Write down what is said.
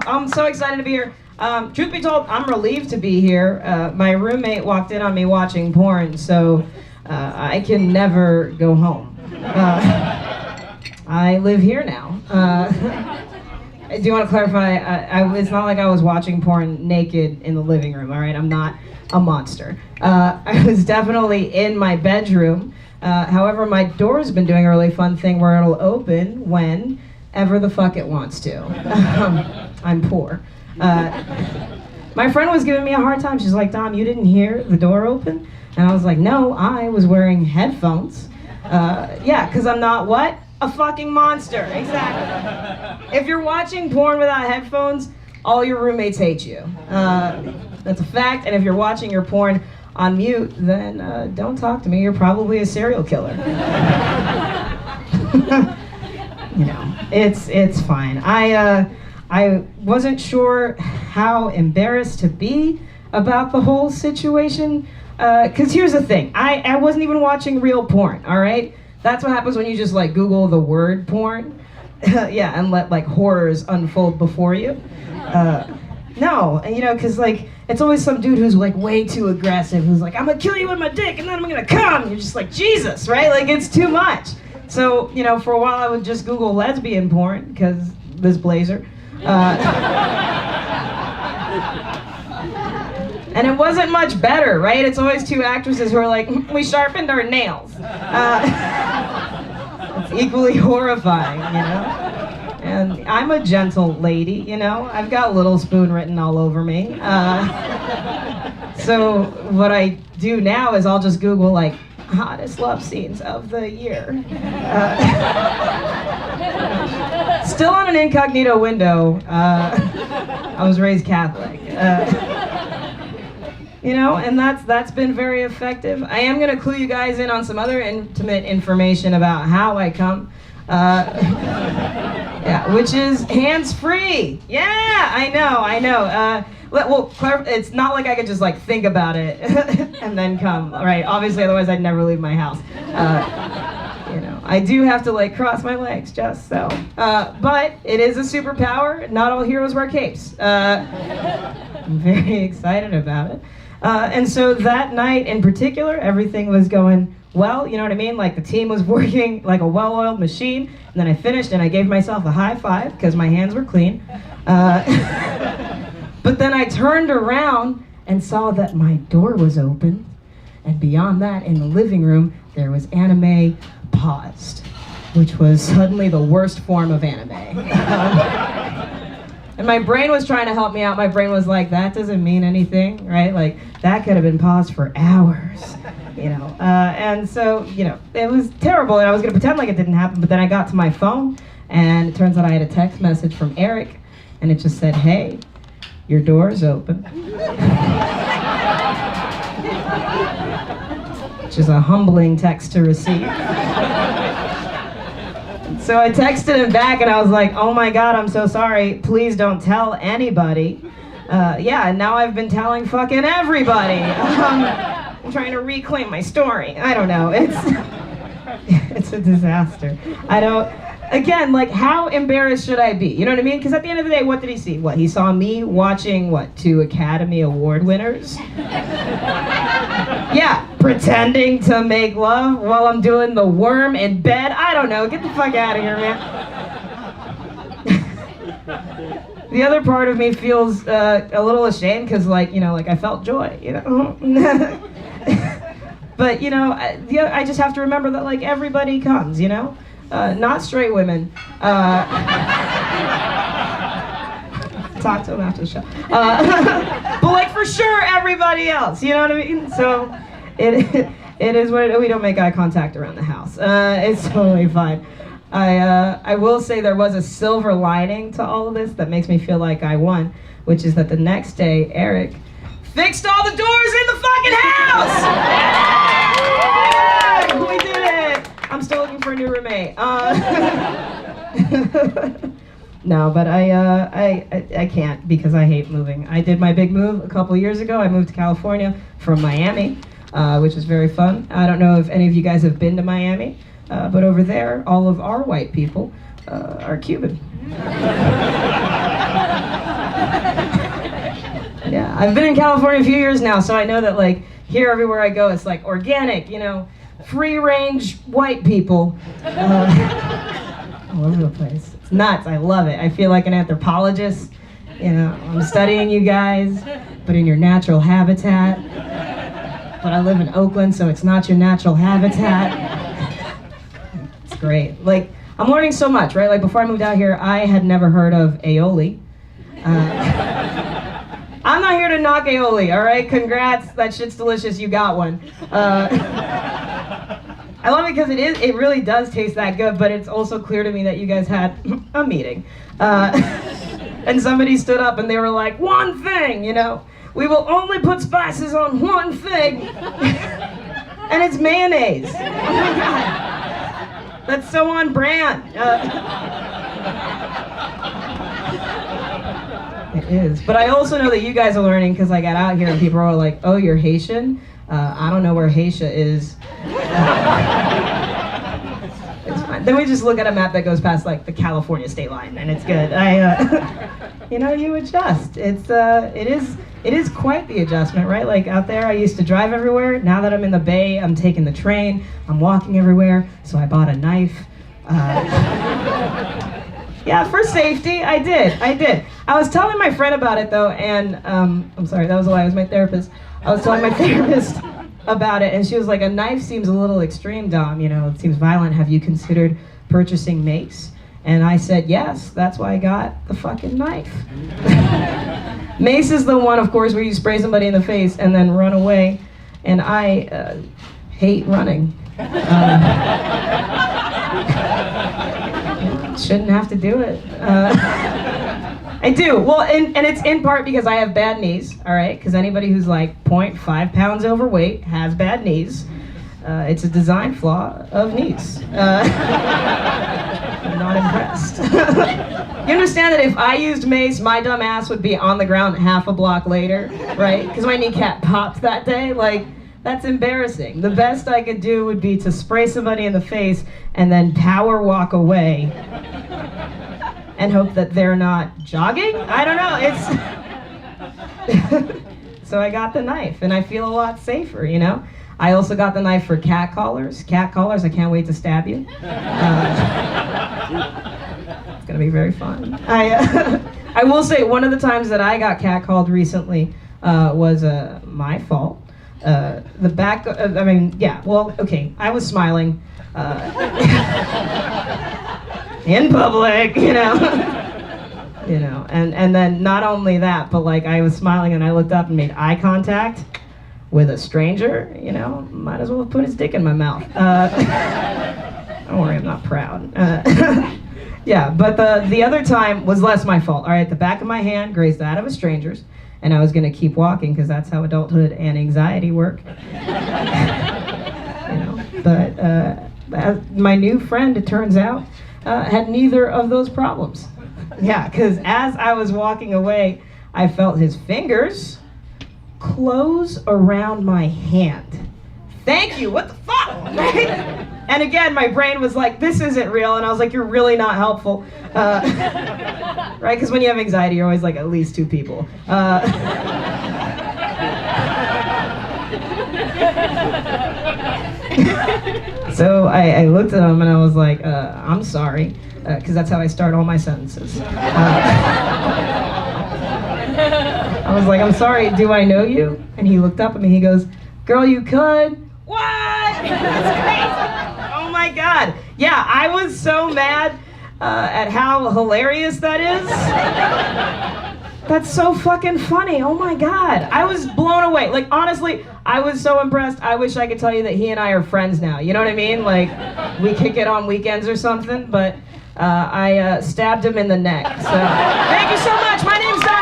I'm so excited to be here. Truth be told, I'm relieved to be here. My roommate walked in on me watching porn, so I can never go home. I live here now. I do want to clarify, it's not like I was watching porn naked in the living room, all right? I'm not a monster. I was definitely in my bedroom. However, my door's been doing a really fun thing where it'll open whenever the fuck it wants to. I'm poor. My friend was giving me a hard time. She's like, Dom, you didn't hear the door open? And I was like, no, I was wearing headphones. Yeah, because I'm not what? A fucking monster, exactly. If you're watching porn without headphones, all your roommates hate you. That's a fact, and if you're watching your porn on mute, then don't talk to me, you're probably a serial killer. You know, it's fine. I wasn't sure how embarrassed to be about the whole situation, because here's the thing, I wasn't even watching real porn, all right? That's what happens when you just like Google the word porn, yeah, and let like horrors unfold before you. No, you know, because like it's always some dude who's like way too aggressive, who's like, I'm gonna kill you with my dick and then I'm gonna come. And you're just like, Jesus, right? Like it's too much. So, you know, for a while I would just Google lesbian porn because this blazer. And it wasn't much better, right? It's always two actresses who are like, we sharpened our nails. It's equally horrifying, you know? And I'm a gentle lady, you know? I've got Little Spoon written all over me. So what I do now is I'll just Google, like, hottest love scenes of the year. Still on an incognito window. I was raised Catholic. You know, and that's been very effective. I am going to clue you guys in on some other intimate information about how I come. Yeah, which is hands-free. Yeah, I know. Well, it's not like I could just like think about it and then come, right? Obviously, otherwise I'd never leave my house. You know, I do have to like cross my legs just so. But it is a superpower. Not all heroes wear capes. I'm very excited about it. And so that night in particular, everything was going well, you know what I mean? Like the team was working like a well-oiled machine, and then I finished and I gave myself a high five because my hands were clean. But then I turned around and saw that my door was open, and beyond that, in the living room, there was anime paused, which was suddenly the worst form of anime. And my brain was trying to help me out. My brain was like, that doesn't mean anything, right? Like, that could have been paused for hours, you know? And so, you know, it was terrible, and I was gonna pretend like it didn't happen, but then I got to my phone, and it turns out I had a text message from Eric, and it just said, hey, your door's open. Which is a humbling text to receive. So I texted him back and I was like, oh my God, I'm so sorry. Please don't tell anybody. Yeah, and now I've been telling fucking everybody. I'm trying to reclaim my story. I don't know. It's a disaster. Again, like, how embarrassed should I be? You know what I mean? Because at the end of the day, what did he see? What, he saw me watching, what, 2 Academy Award winners? Yeah, pretending to make love while I'm doing the worm in bed? I don't know, get the fuck out of here, man. The other part of me feels a little ashamed because, like, you know, like I felt joy, you know? But, you know, I just have to remember that, like, everybody comes, you know? Not straight women. Talk to them after the show. But like for sure everybody else, you know what I mean? So it is what we don't make eye contact around the house. It's totally fine. I will say there was a silver lining to all of this that makes me feel like I won, which is that the next day Eric fixed all the doors in the fucking house! We did it! I'm still looking for a new roommate. No, but I can't because I hate moving. I did my big move a couple years ago. I moved to California from Miami, which is very fun. I don't know if any of you guys have been to Miami, but over there, all of our white people are Cuban. I've been in California a few years now, so I know that like here everywhere I go, it's like organic, you know, free-range white people. All over the place. It's nuts. I love it. I feel like an anthropologist. You know, I'm studying you guys, but in your natural habitat. But I live in Oakland, so it's not your natural habitat. It's great. Like, I'm learning so much, right? Like, before I moved out here, I had never heard of aioli. I'm not here to knock aioli, all right? Congrats, that shit's delicious, you got one. I love it because it really does taste that good, but it's also clear to me that you guys had a meeting. And somebody stood up and they were like, one thing, you know? We will only put spices on one thing. And it's mayonnaise. Oh my God. That's so on brand. It is. But I also know that you guys are learning because I got out here and people are like, oh, you're Haitian? I don't know where Haitian is. It's fine. Then we just look at a map that goes past like the California state line, and it's good. You know, you adjust. It is quite the adjustment, right? Like out there, I used to drive everywhere. Now that I'm in the Bay, I'm taking the train. I'm walking everywhere. So I bought a knife. Yeah, for safety, I did. I was telling my friend about it though, and I'm sorry, that was a lie. It was my therapist. I was telling my therapist about it, and she was like, a knife seems a little extreme, Dom, you know, it seems violent. Have you considered purchasing mace? And I said, yes, that's why I got the fucking knife. Mace is the one, of course, where you spray somebody in the face and then run away, and I hate running. Shouldn't have to do it. I do. Well, and it's in part because I have bad knees, all right? Because anybody who's like 0.5 pounds overweight has bad knees. It's a design flaw of knees. I'm not impressed. You understand that if I used mace, my dumb ass would be on the ground half a block later, right? Because my kneecap popped that day. Like, that's embarrassing. The best I could do would be to spray somebody in the face and then power walk away. And hope that they're not jogging? I don't know, it's... So I got the knife, and I feel a lot safer, you know? I also got the knife for cat collars. Cat collars, I can't wait to stab you. It's gonna be very fun. I will say, one of the times that I got catcalled recently was my fault. The back, I mean, yeah, well, okay, I was smiling. In public, you know, and then not only that, but like I was smiling and I looked up and made eye contact with a stranger, you know, might as well have put his dick in my mouth. Don't worry, I'm not proud. Yeah, but the other time was less my fault. All right, the back of my hand grazed that of a stranger's, and I was gonna keep walking because that's how adulthood and anxiety work. You know, but my new friend, it turns out, had neither of those problems. Yeah, because as I was walking away, I felt his fingers close around my hand. Thank you, what the fuck? Right? And again, my brain was like, this isn't real, and I was like, you're really not helpful. Right, because when you have anxiety, you're always like at least two people. So I looked at him and I was like, I'm sorry, because that's how I start all my sentences. I was like, I'm sorry, do I know you? And he looked up at me, he goes, girl, you could. What? That's crazy. Oh my God. Yeah, I was so mad at how hilarious that is. That's so fucking funny. Oh my God. I was blown away. Like, honestly, I was so impressed. I wish I could tell you that he and I are friends now. You know what I mean? Like, we kick it on weekends or something, but I stabbed him in the neck. So, thank you so much. My name's Don.